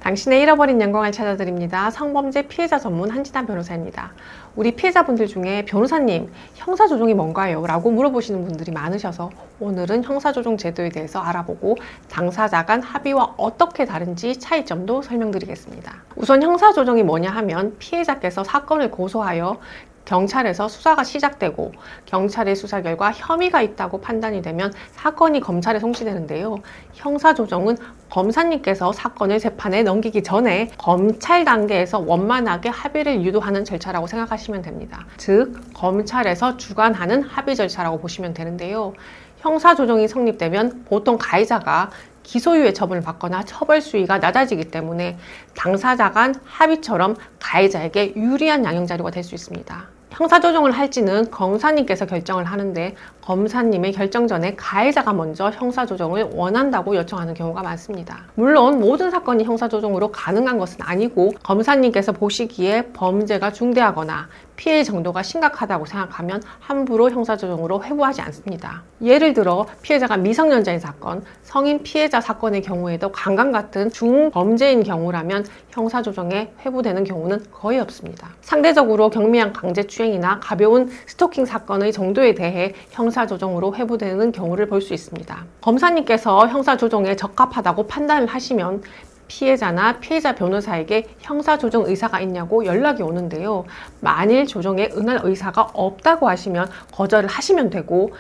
당신의 잃어버린 영광을 찾아드립니다. 성범죄 피해자 전문 한진아 변호사입니다. 우리 피해자분들 중에 변호사님, 형사조정이 뭔가요? 라고 물어보시는 분들이 많으셔서 오늘은 형사조정 제도에 대해서 알아보고 당사자 간 합의와 어떻게 다른지 차이점도 설명드리겠습니다. 우선 형사조정이 뭐냐 하면 피해자께서 사건을 고소하여 경찰에서 수사가 시작되고 경찰의 수사 결과 혐의가 있다고 판단이 되면 사건이 검찰에 송치되는데요. 형사조정은 검사님께서 사건을 재판에 넘기기 전에 검찰 단계에서 원만하게 합의를 유도하는 절차라고 생각하시면 됩니다. 즉, 검찰에서 주관하는 합의 절차라고 보시면 되는데요. 형사조정이 성립되면 보통 가해자가 기소유예 처분을 받거나 처벌 수위가 낮아지기 때문에 당사자 간 합의처럼 가해자에게 유리한 양형 자료가 될 수 있습니다. 형사조정을 할지는 검사님께서 결정을 하는데 검사님의 결정 전에 가해자가 먼저 형사조정을 원한다고 요청하는 경우가 많습니다. 물론 모든 사건이 형사조정으로 가능한 것은 아니고 검사님께서 보시기에 범죄가 중대하거나 피해 정도가 심각하다고 생각하면 함부로 형사조정으로 회부하지 않습니다. 예를 들어 피해자가 미성년자인 사건, 성인 피해자 사건의 경우에도 강간 같은 중범죄인 경우라면 형사조정에 회부되는 경우는 거의 없습니다. 상대적으로 경미한 강제추행이나 가벼운 스토킹 사건의 정도에 대해 형사조정으로 회부되는 경우를 볼 수 있습니다. 검사님께서 형사조정에 적합하다고 판단을 하시면 피해자나 피해자 변호사에게 형사조정 의사가 있냐고 연락이 오는데요. 만일 조정에 응할 의사가 없다고 하시면 거절을 하시면 되고,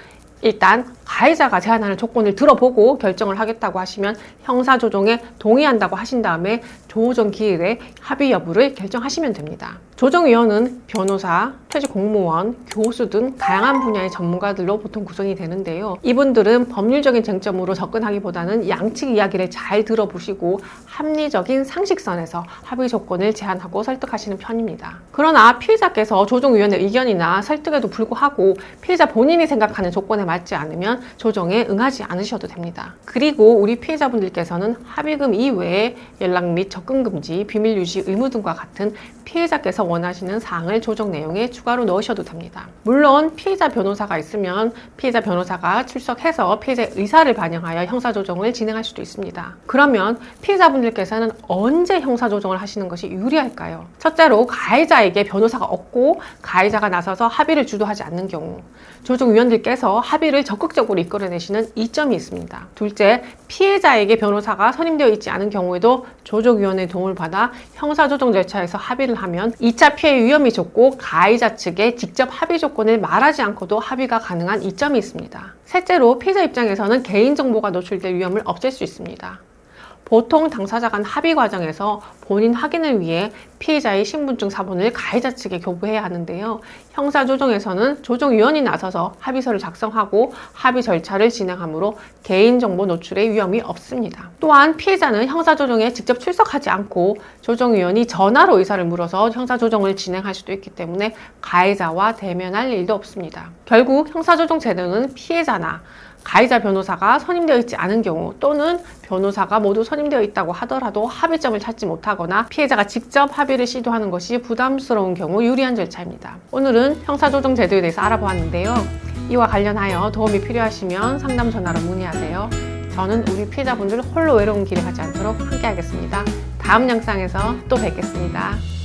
일단 가해자가 제안하는 조건을 들어보고 결정을 하겠다고 하시면 형사조정에 동의한다고 하신 다음에 조정 기일에 합의 여부를 결정하시면 됩니다. 조정위원은 변호사, 퇴직 공무원, 교수 등 다양한 분야의 전문가들로 보통 구성이 되는데요. 이분들은 법률적인 쟁점으로 접근하기보다는 양측 이야기를 잘 들어보시고 합리적인 상식선에서 합의 조건을 제안하고 설득하시는 편입니다. 그러나 피해자께서 조정위원의 의견이나 설득에도 불구하고 피해자 본인이 생각하는 조건에 맞지 않으면 조정에 응하지 않으셔도 됩니다. 그리고 우리 피해자분들께서는 합의금 이외에 연락 및 접근 금지, 비밀 유지 의무 등과 같은 피해자께서 원하시는 사항을 조정 내용에 추가로 넣으셔도 됩니다. 물론 피해자 변호사가 있으면 피해자 변호사가 출석해서 피해자의 의사를 반영하여 형사조정을 진행할 수도 있습니다. 그러면 피해자분들께서는 언제 형사조정을 하시는 것이 유리할까요? 첫째로 가해자에게 변호사가 없고 가해자가 나서서 합의를 주도하지 않는 경우, 조정위원들께서 합의를 적극적으로 이끌어내시는 이점이 있습니다. 둘째, 피해자에게 변호사가 선임되어 있지 않은 경우에도 조정위원의 도움을 받아 형사조정 절차에서 합의를 하면 2차 피해 위험이 적고 가해자 측에 직접 합의 조건을 말하지 않고도 합의가 가능한 이점이 있습니다. 셋째로 피해자 입장에서는 개인정보가 노출될 위험을 없앨 수 있습니다. 보통 당사자 간 합의 과정에서 본인 확인을 위해 피해자의 신분증 사본을 가해자 측에 교부해야 하는데요. 형사조정에서는 조정위원이 나서서 합의서를 작성하고 합의 절차를 진행하므로 개인정보 노출의 위험이 없습니다. 또한 피해자는 형사조정에 직접 출석하지 않고 조정위원이 전화로 의사를 물어서 형사조정을 진행할 수도 있기 때문에 가해자와 대면할 일도 없습니다. 결국 형사조정 제도는 피해자나 가해자 변호사가 선임되어 있지 않은 경우 또는 변호사가 모두 선임되어 있다고 하더라도 합의점을 찾지 못하거나 피해자가 직접 합의를 시도하는 것이 부담스러운 경우 유리한 절차입니다. 오늘은 형사조정 제도에 대해서 알아보았는데요. 이와 관련하여 도움이 필요하시면 상담 전화로 문의하세요. 저는 우리 피해자분들 홀로 외로운 길을 가지 않도록 함께 하겠습니다. 다음 영상에서 또 뵙겠습니다.